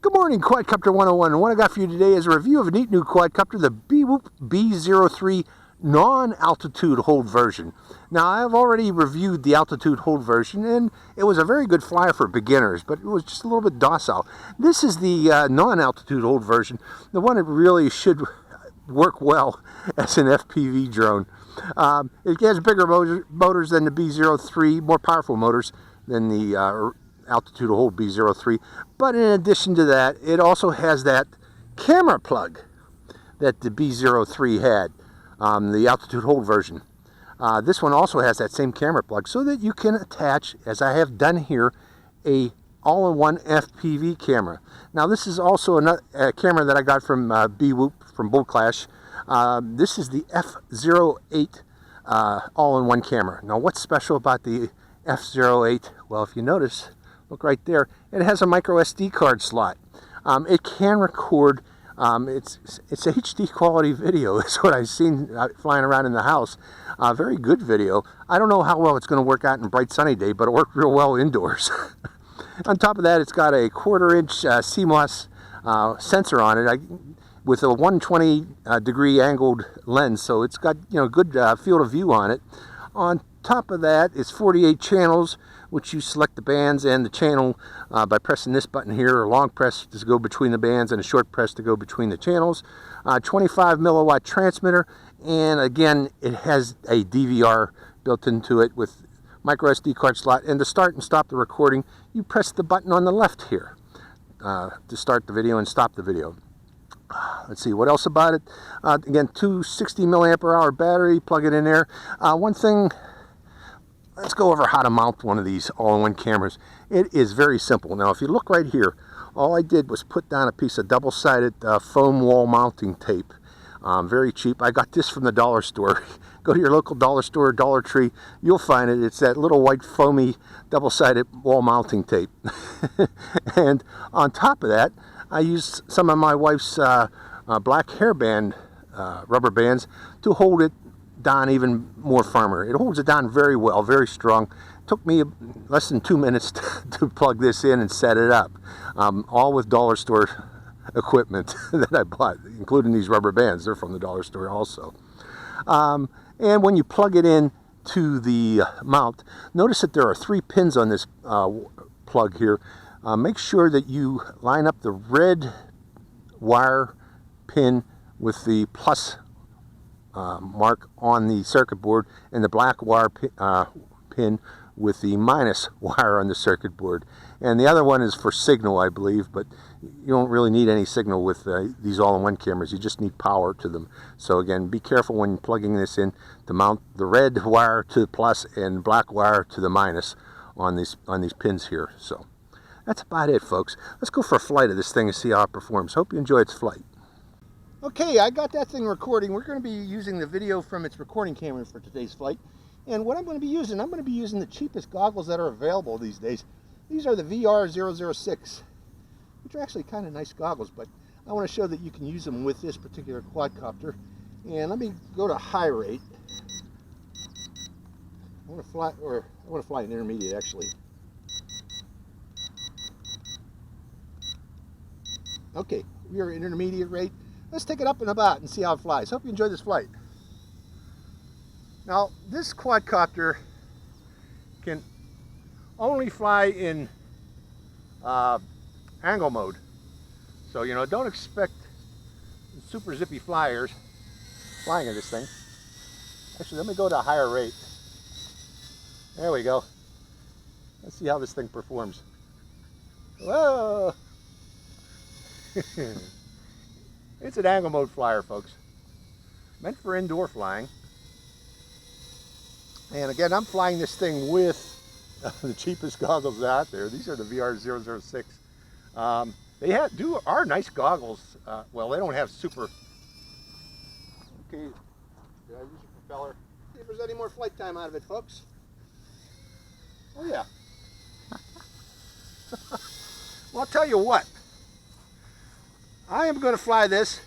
Good morning, Quadcopter 101. And what I got for you today is a review of a neat new quadcopter, the BWhoop B03 non-altitude hold version. Now, I've already reviewed the altitude hold version, and it was a very good flyer for beginners, but it was just a little bit docile. This is the non-altitude hold version, the one that really should work well as an FPV drone. It has bigger motors than the B03, more powerful motors than the altitude hold B03, but in addition to that, it also has that camera plug that the B03 had, the altitude hold version. This one also has that same camera plug so that you can attach, as I have done here, a all-in-one FPV camera. Now, this is also a camera that I got from BWhoop, from Boldclash. This is the F08 all-in-one camera. Now, what's special about the F08? Well, if you notice, look right there, it has a micro SD card slot. It can record, it's HD quality video, is what I've seen flying around in the house. Very good video. I don't know how well it's going to work out in a bright sunny day, but it worked real well indoors. On top of that, it's got a 1/4 inch CMOS sensor on it with a 120 degree angled lens, so it's got good field of view on it. On top of that is 48 channels, which you select the bands and the channel by pressing this button here, a long press to go between the bands and a short press to go between the channels. 25 milliwatt transmitter, and again, it has a DVR built into it with micro SD card slot. And to start and stop the recording, you press the button on the left here to start the video and stop the video. Let's see what else about it. Again, 260 milliampere hour battery, plug it in there. One thing, let's go over how to mount one of these all-in-one cameras. It is very simple. Now, if you look right here, all I did was put down a piece of double-sided foam wall mounting tape. Very cheap. I got this from the dollar store. Go to your local dollar store, Dollar Tree, you'll find it. It's that little white foamy double-sided wall mounting tape. And on top of that, I used some of my wife's black hairband rubber bands to hold it down even more firmer. It holds it down very well, very strong. It took me less than 2 minutes to plug this in and set it up, all with dollar store equipment that I bought, including these rubber bands. They're from the dollar store also. And when you plug it in to the mount, notice that there are 3 pins on this plug here. Make sure that you line up the red wire pin with the plus mark on the circuit board, and the black wire pin with the minus wire on the circuit board. And the other one is for signal, I believe, but you don't really need any signal with these all-in-one cameras. You just need power to them. So again, be careful when plugging this in to mount the red wire to the plus and black wire to the minus on these pins here. So that's about it, folks. Let's go for a flight of this thing and see how it performs. Hope you enjoy its flight. Okay, I got that thing recording. We're going to be using the video from its recording camera for today's flight. And what I'm going to be using the cheapest goggles that are available these days. These are the VR006, which are actually kind of nice goggles, but I want to show that you can use them with this particular quadcopter. And let me go to high rate. I want to fly an intermediate, actually. Okay, we are at intermediate rate. Let's take it up and about and see how it flies. Hope you enjoy this flight. Now, this quadcopter can only fly in angle mode. So, don't expect super zippy flyers flying in this thing. Actually, let me go to a higher rate. There we go. Let's see how this thing performs. Whoa! It's an angle mode flyer, folks. Meant for indoor flying. And again, I'm flying this thing with the cheapest goggles out there. These are the VR006. They are nice goggles. Well, they don't have super. Okay, did I use a propeller? See if there's any more flight time out of it, folks. Oh yeah. Well, I'll tell you what. I am going to fly this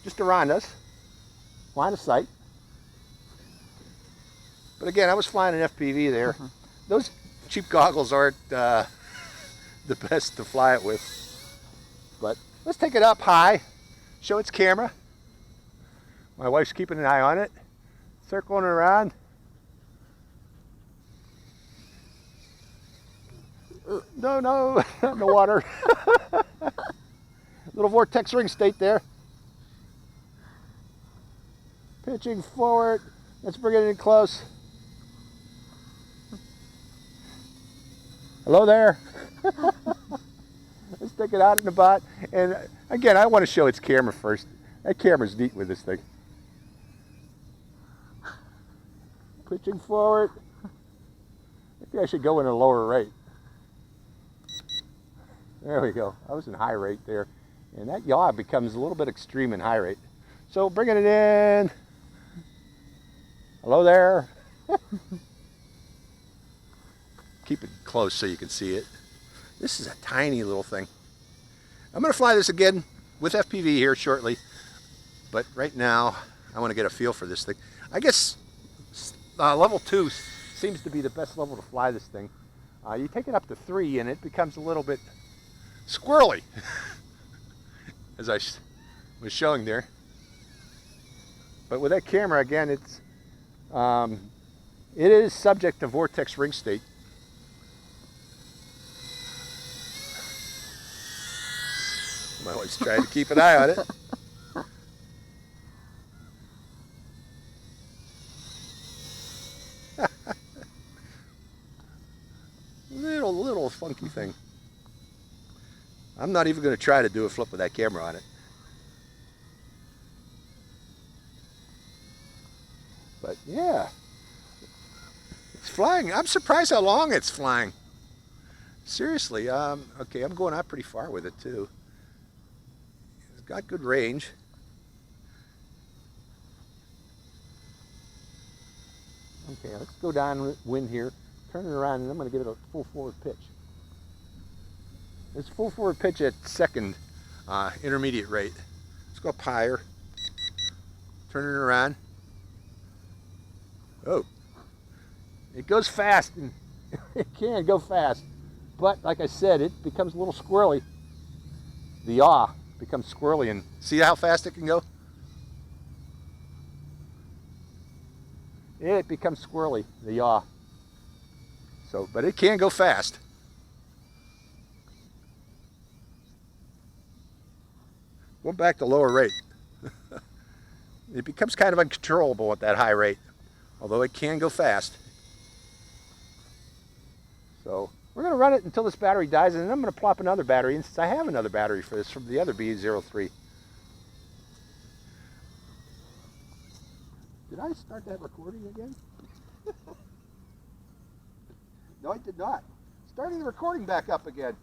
just around us, line of sight. But again, I was flying an FPV there. Those cheap goggles aren't the best to fly it with. But let's take it up high, show its camera. My wife's keeping an eye on it, circling around. No, no, not in the water. Little vortex ring state there. Pitching forward. Let's bring it in close. Hello there. Let's take it out in the butt. And again, I want to show its camera first. That camera's neat with this thing. Pitching forward. Maybe I should go in a lower rate. There we go. I was in high rate there. And that yaw becomes a little bit extreme in high rate. So bringing it in. Hello there. Keep it close so you can see it. This is a tiny little thing. I'm going to fly this again with FPV here shortly. But right now, I want to get a feel for this thing. I guess level 2 seems to be the best level to fly this thing. You take it up to 3 and it becomes a little bit squirrely, as I was showing there. But with that camera, again, it is subject to vortex ring state. My wife's trying to keep an eye on it. Little funky thing. I'm not even going to try to do a flip with that camera on it. But yeah, it's flying. I'm surprised how long it's flying. Seriously, okay, I'm going out pretty far with it too. It's got good range. Okay, let's go downwind here, turn it around, and I'm going to give it a full forward pitch. It's full forward pitch at second intermediate rate. Let's go up higher, turn it around. Oh, it goes fast, and it can go fast, but like I said, it becomes a little squirrely. The yaw becomes squirrely, and see how fast it can go? It becomes squirrely, the yaw. So, but it can go fast. Going back to lower rate. It becomes kind of uncontrollable at that high rate, although it can go fast. So we're going to run it until this battery dies, and then I'm going to plop another battery in, since I have another battery for this from the other B03. Did I start that recording again? No, I did not. Starting the recording back up again.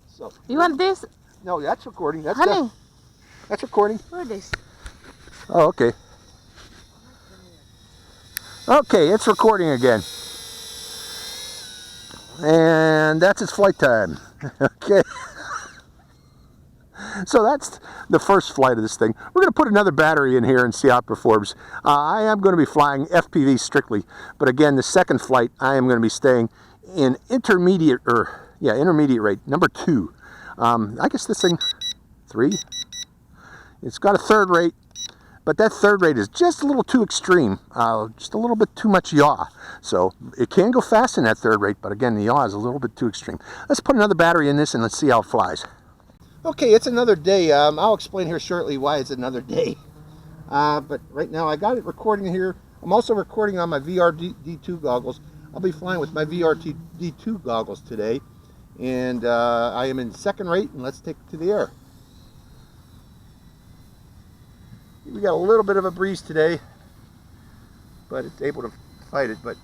So you want this? No, that's recording. That's Honey. That's recording. What is this? Oh, okay. Okay, it's recording again. And that's its flight time. Okay. So that's the first flight of this thing. We're going to put another battery in here and see how it performs. I am going to be flying FPV strictly, but again, the second flight I am going to be staying in intermediate rate, number 2. I guess this thing 3. It's got a third rate, but that third rate is just a little too extreme, just a little bit too much yaw. So it can go fast in that third rate, but again, the yaw is a little bit too extreme. Let's put another battery in this and let's see how it flies. Okay, it's another day. I'll explain here shortly why it's another day. But right now I got it recording here. I'm also recording on my VR-D2 goggles. I'll be flying with my VR-D2 goggles today. And I am in second rate, and let's take it to the air. We got a little bit of a breeze today, but it's able to fight it. But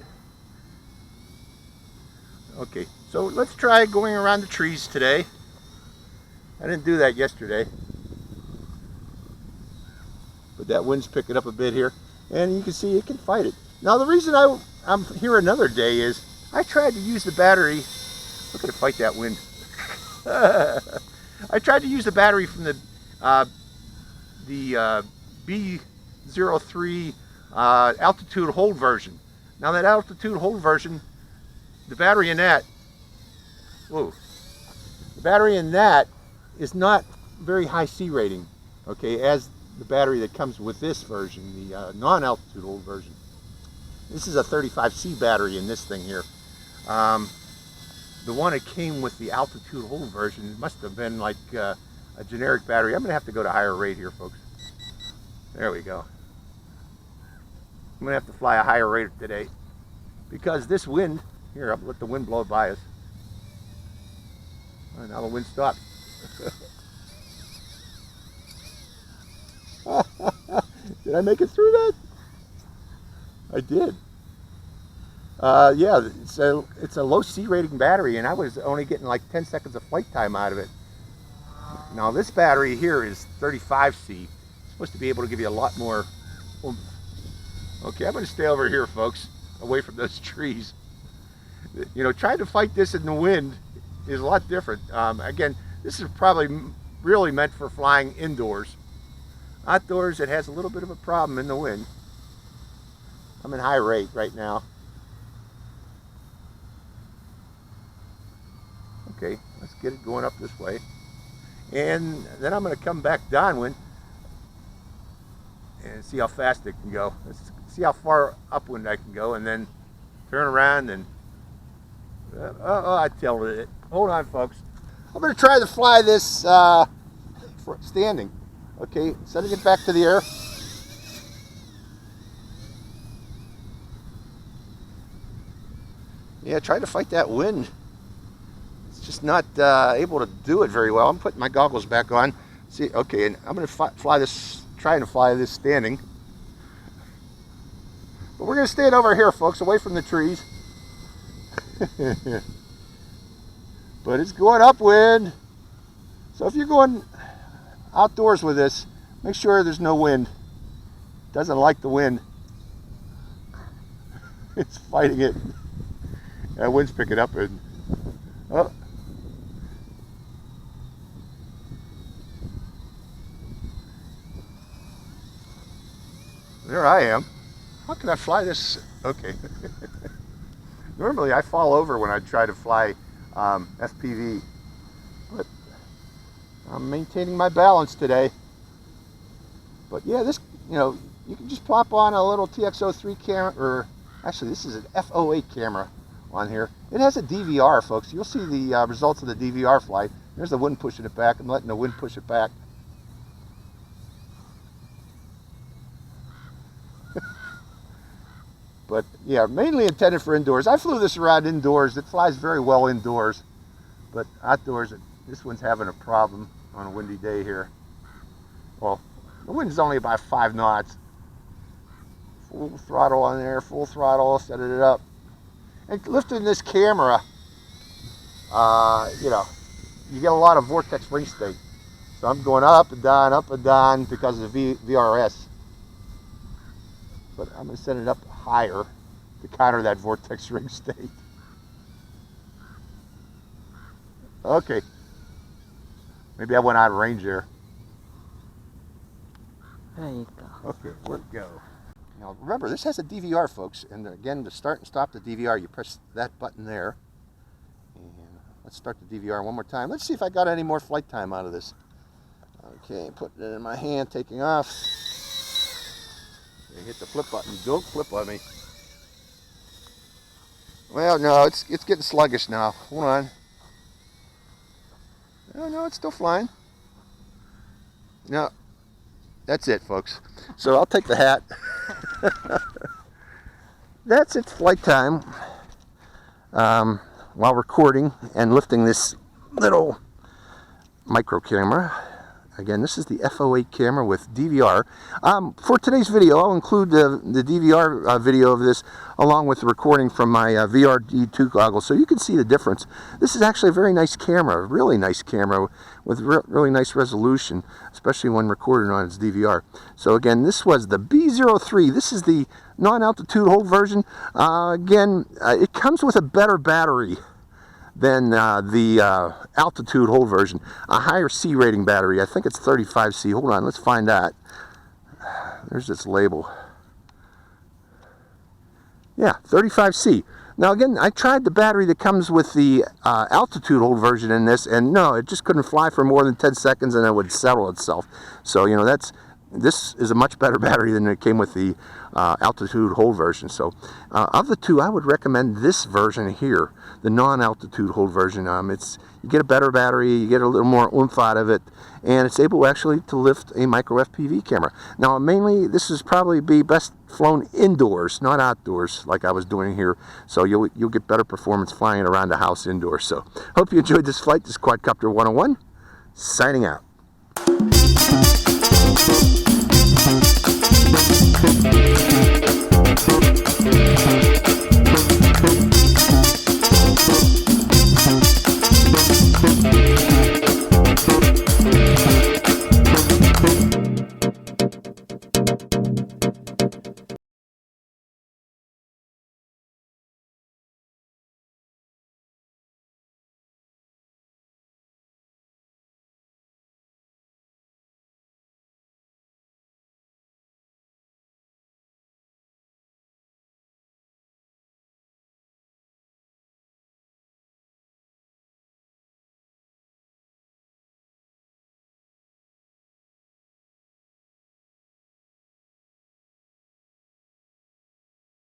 okay, so let's try going around the trees today. I didn't do that yesterday, but that wind's picking up a bit here, and you can see it can fight it. Now the reason I'm here another day is I tried to use the battery. Look at it fight that wind. I tried to use the battery from the B03 altitude hold version. Now that altitude hold version, the battery in that, whoa, the The battery in that is not very high C rating, okay, as the battery that comes with this version, the non-altitude hold version. This is a 35C battery in this thing here. The one that came with the altitude hold version must have been like a generic battery. I'm going to have to go to higher rate here, folks. There we go. I'm going to have to fly a higher rate today because this wind, here, I'll let the wind blow by us. Oh, now the wind stopped. Did I make it through that? I did. Yeah, it's a low C rating battery, and I was only getting like 10 seconds of flight time out of it. Now this battery here is 35C. It's supposed to be able to give you a lot more oomph. Okay, I'm going to stay over here, folks, away from those trees. You know, trying to fight this in the wind is a lot different. Again, this is probably really meant for flying indoors. Outdoors, it has a little bit of a problem in the wind. I'm in high rate right now. Okay, let's get it going up this way. And then I'm going to come back downwind and see how fast it can go. Let's see how far upwind I can go, and then turn around and I tell it. Hold on, folks. I'm going to try to fly this standing. Okay, sending it back to the air. Yeah, try to fight that wind. It's just not able to do it very well. I'm putting my goggles back on. See, okay, and I'm going to fly this, trying to fly this standing. But we're going to stand over here, folks, away from the trees. But it's going upwind. So if you're going outdoors with this, make sure there's no wind. It doesn't like the wind. It's fighting it. That wind's picking up and oh. There I am. How can I fly this? Okay. Normally I fall over when I try to fly FPV, but I'm maintaining my balance today. But yeah, this, you know, you can just plop on a little TX03 camera, or actually this is an F08 camera on here. It has a DVR, folks. You'll see the results of the DVR flight. There's the wind pushing it back. I'm letting the wind push it back. But yeah, mainly intended for indoors. I flew this around indoors. It flies very well indoors, but outdoors, this one's having a problem on a windy day here. Well, the wind is only about 5 knots. Full throttle on there, full throttle, setting it up. And lifting this camera, you know, you get a lot of vortex ring state. So I'm going up and down because of the VRS. But I'm going to set it up higher to counter that vortex ring state. Okay. Maybe I went out of range there. There you go. Okay, where'd it go? Now remember, this has a DVR, folks. And again, to start and stop the DVR, you press that button there. And let's start the DVR one more time. Let's see if I got any more flight time out of this. Okay, putting it in my hand, taking off. Hit the flip button. Don't flip on me. Well, no, it's getting sluggish now. Hold on. Oh, no, it's still flying. No, that's it, folks. So I'll take the hat. That's its flight time while recording and lifting this little micro camera. Again, this is the F08 camera with DVR. For today's video, I'll include the DVR video of this along with the recording from my VRD2 goggles so you can see the difference. This is actually a very nice camera, really nice camera with really nice resolution, especially when recorded on its DVR. So again, this was the B03. This is the non-altitude hold version. Again, it comes with a better battery than the altitude hold version. A higher C rating battery. I think it's 35C. Hold on, let's find that. There's its label. Yeah, 35C. Now again, I tried the battery that comes with the altitude hold version in this, and no, it just couldn't fly for more than 10 seconds and it would settle itself. So, you know, this is a much better battery than it came with the altitude hold version. So of the two, I would recommend this version here, the non-altitude hold version. You get a better battery, you get a little more oomph out of it, and it's able actually to lift a micro FPV camera. Now mainly this is probably be best flown indoors, not outdoors like I was doing here. So you'll get better performance flying around the house indoors. So hope you enjoyed this flight. This is Quadcopter 101, signing out. Thank you.